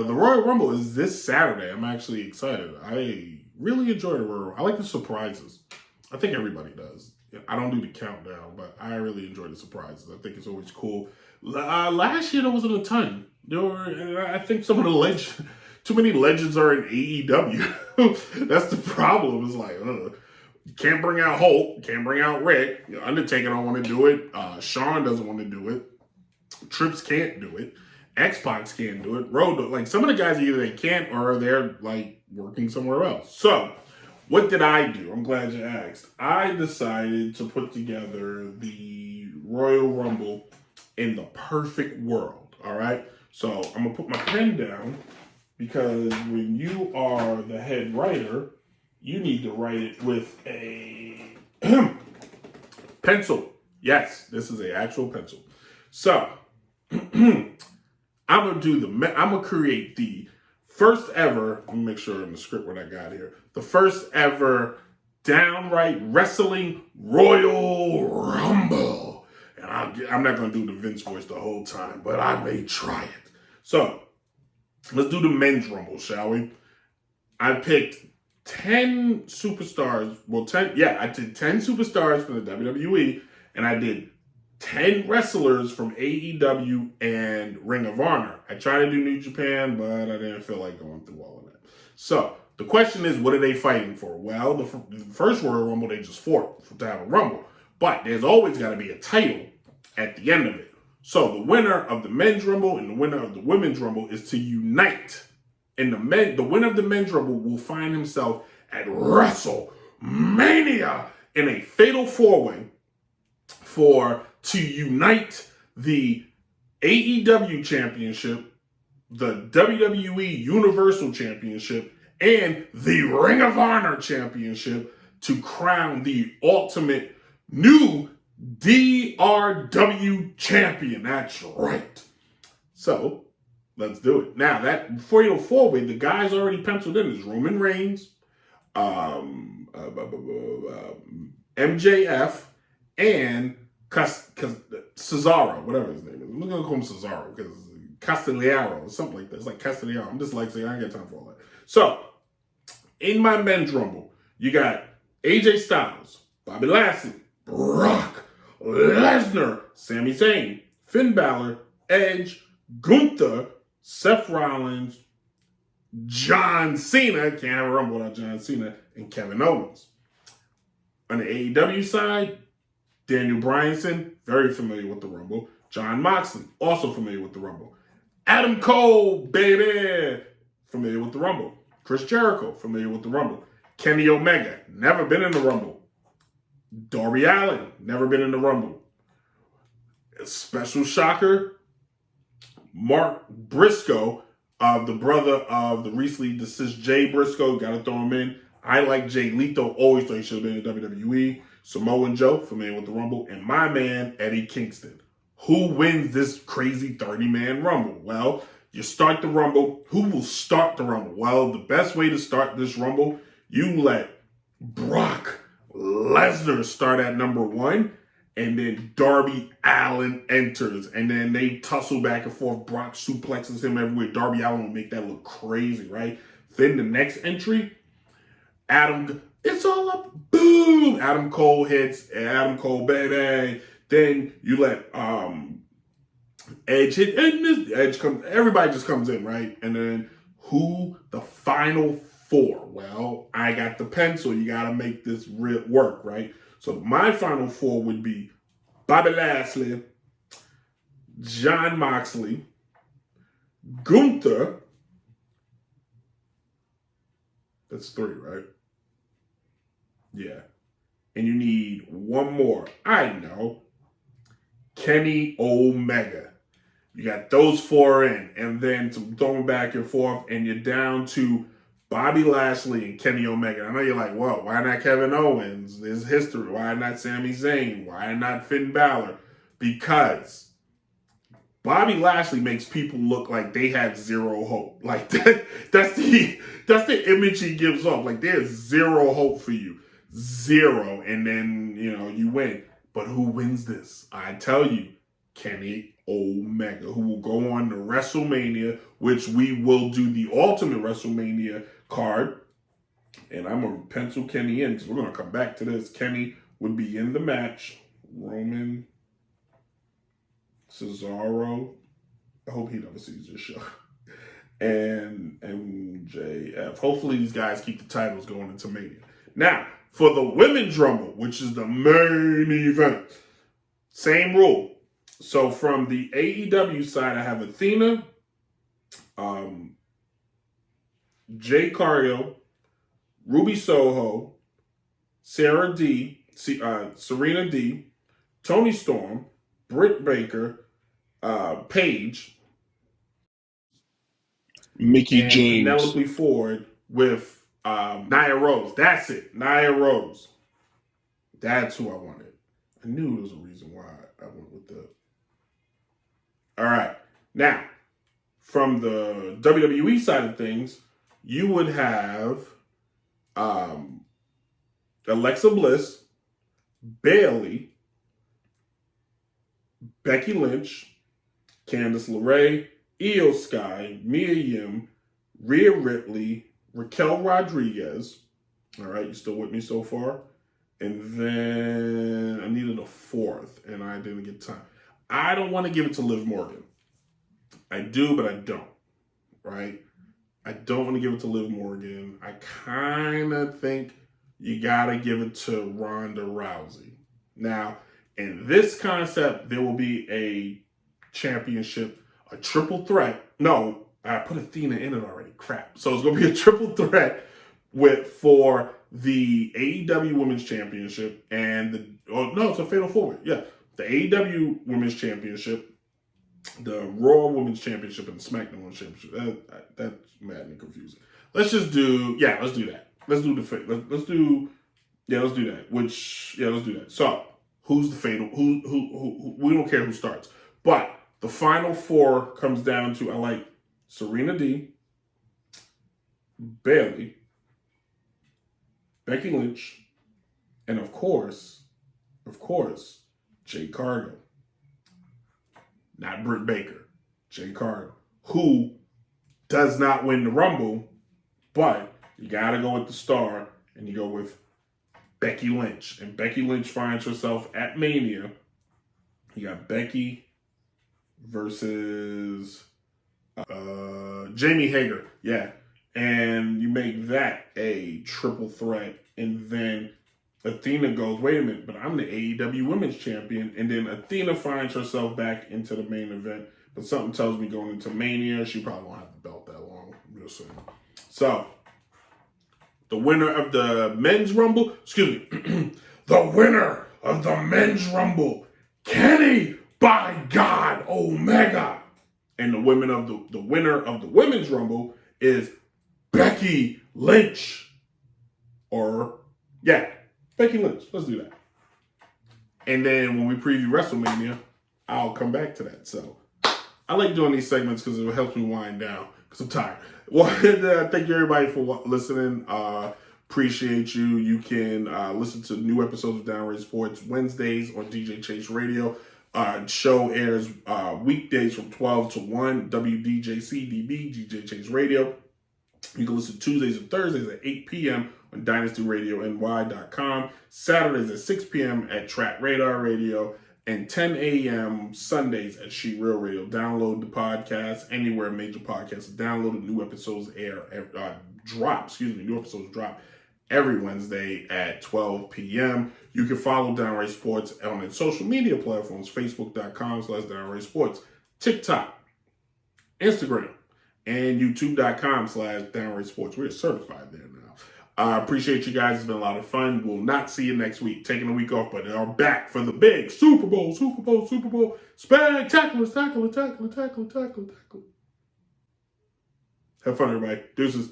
the Royal Rumble is this Saturday. I'm actually excited. I really enjoy the Royal Rumble. I like the surprises. I think everybody does. I don't do the countdown, but I really enjoy the surprises. I think it's always cool. Last year there wasn't a ton. I think some of the legends, too many legends are in AEW. That's the problem. It's like, can't bring out Hulk, can't bring out Rick. Undertaker don't want to do it. Shawn doesn't want to do it. Trips can't do it. X-Pac can't do it. Road, like some of the guys either they can't or they're like working somewhere else. So, what did I do? I'm glad you asked. I decided to put together the Royal Rumble in the perfect world. All right. So I'm gonna put my pen down because when you are the head writer, you need to write it with a pencil. Yes, this is an actual pencil. So I'm gonna create the first ever. Let me make sure in the script what I got here. The first ever downright wrestling Royal Rumble. And I'm not gonna do the Vince voice the whole time, but I may try it. So let's do the men's Rumble, shall we? I picked 10 superstars. Well, 10. Yeah, I did 10 superstars from the WWE, and I did 10 wrestlers from AEW and Ring of Honor. I tried to do New Japan, but I didn't feel like going through all of that. So the question is, what are they fighting for? Well, the first Royal Rumble, they just fought to have a Rumble. But there's always got to be a title at the end of it. So the winner of the men's Rumble and the winner of the women's Rumble is to unite. And the winner of the men's Rumble will find himself at WrestleMania in a fatal four-way to unite the AEW Championship, the WWE Universal Championship, and the Ring of Honor Championship to crown the ultimate new DRW champion. That's right. So, let's do it. Now, that fatal four-way, the guys already penciled in is Roman Reigns, MJF, and Cesaro, whatever his name is. I'm going to call him Cesaro because Castellano or something like that. It's like Castellano. I'm just like saying, I ain't got time for all that. So, in my men's Rumble, you got AJ Styles, Bobby Lashley, Brock Lesnar, Sami Zayn, Finn Balor, Edge, Gunther, Seth Rollins, John Cena, can't have a Rumble without John Cena, and Kevin Owens. On the AEW side, Daniel Bryanson, very familiar with the Rumble. Jon Moxley, also familiar with the Rumble. Adam Cole, baby, familiar with the Rumble. Chris Jericho, familiar with the Rumble. Kenny Omega, never been in the Rumble. Darby Allin, never been in the Rumble. A special shocker, Mark Briscoe, the brother of the recently deceased Jay Briscoe, got to throw him in. I like Jay Lethal, always thought he should have been in WWE. Samoa Joe, familiar with the Rumble. And my man, Eddie Kingston. Who wins this crazy 30-man Rumble? Well, you start the Rumble. Who will start the Rumble? Well, the best way to start this Rumble, you let Brock Lesnar start at number 1, and then Darby Allin enters, and then they tussle back and forth. Brock suplexes him everywhere. Darby Allin will make that look crazy, right? Then the next entry, it's all up, boom! Adam Cole hits, Adam Cole, baby. Then you let Edge hit, and Edge comes, everybody just comes in, right? And then who the final 4? Well, I got the pencil. You got to make this work, right? So my final 4 would be Bobby Lashley, Jon Moxley, Gunther. That's 3, right? Yeah. And you need one more. I know. Kenny Omega. You got those 4 in. And then to throw back and forth, and you're down to Bobby Lashley and Kenny Omega. I know you're like, well, why not Kevin Owens? There's history. Why not Sami Zayn? Why not Finn Balor? Because Bobby Lashley makes people look like they have zero hope. Like that's the image he gives off. Like there's zero hope for you. Zero. And then, you win. But who wins this? I tell you, Kenny Omega, who will go on to WrestleMania, which we will do the Ultimate WrestleMania card. And I'm going to pencil Kenny in because we're going to come back to this. Kenny would be in the match. Roman, Cesaro. I hope he never sees this show. And MJF. Hopefully these guys keep the titles going into Mania. Now, for the Women's Rumble, which is the main event, same rule. So from the AEW side, I have Athena, Jay Cargill, Ruby Soho, Serena D, Toni Storm, Britt Baker, Paige, Mickey and James, Penelope Ford with Nia Rose. That's it, Nia Rose. That's who I wanted. I knew there was a reason why I went with that. All right. Now, from the WWE side of things, you would have Alexa Bliss, Bayley, Becky Lynch, Candice LeRae, Io Sky, Mia Yim, Rhea Ripley, Raquel Rodriguez. All right, you still with me so far? And then I needed a fourth, and I didn't get time. I don't want to give it to Liv Morgan. I do, but I don't. Right? I don't want to give it to Liv Morgan. I kind of think you got to give it to Ronda Rousey. Now, in this concept, there will be a championship, a triple threat. No, I put Athena in it already. Crap. So it's going to be a triple threat for the AEW Women's Championship and it's a Fatal 4-Way. Yeah. The AEW Women's Championship, the Raw Women's Championship, and the SmackDown Women's Championship. That's mad and confusing. Let's do that. Let's do that. Let's do that. Let's do that. Let's do that. So, who's the fatal? Who? We don't care who starts. But the final four comes down to, I like Serena D, Bayley, Becky Lynch, and of course, Jay Cargill. Not Britt Baker. Jay Cargill, who does not win the Rumble, but you got to go with the star, and you go with Becky Lynch. And Becky Lynch finds herself at Mania. You got Becky versus Jamie Hager. Yeah. And you make that a triple threat. And then Athena goes, wait a minute, but I'm the AEW Women's Champion. And then Athena finds herself back into the main event. But something tells me going into Mania, she probably won't have the belt that long. I'm just saying. So, the winner of the Men's Rumble, the winner of the Men's Rumble, Kenny, by God, Omega. And the winner of the Women's Rumble is Becky Lynch. Becky Lynch. Let's do that. And then when we preview WrestleMania, I'll come back to that. So I like doing these segments because it helps me wind down because I'm tired. Well, thank you everybody for listening. Appreciate you. You can listen to new episodes of Downright Sports Wednesdays on DJ Chase Radio. Show airs weekdays from 12 to 1, WDJCDB, DJ Chase Radio. You can listen Tuesdays and Thursdays at 8 p.m. on DynastyRadioNY.com, Saturdays at 6 p.m. at Track Radar Radio, and 10 a.m. Sundays at She Real Radio. Download the podcast anywhere major podcasts are downloaded. New episodes drop every Wednesday at 12 p.m. You can follow Downright Sports on its social media platforms, Facebook.com/Downright Sports, TikTok, Instagram, and YouTube.com/Downright Sports. We're certified there now. I appreciate you guys. It's been a lot of fun. We'll not see you next week. Taking a week off, but they are back for the big Super Bowl spectacular. Have fun, everybody. Deuces.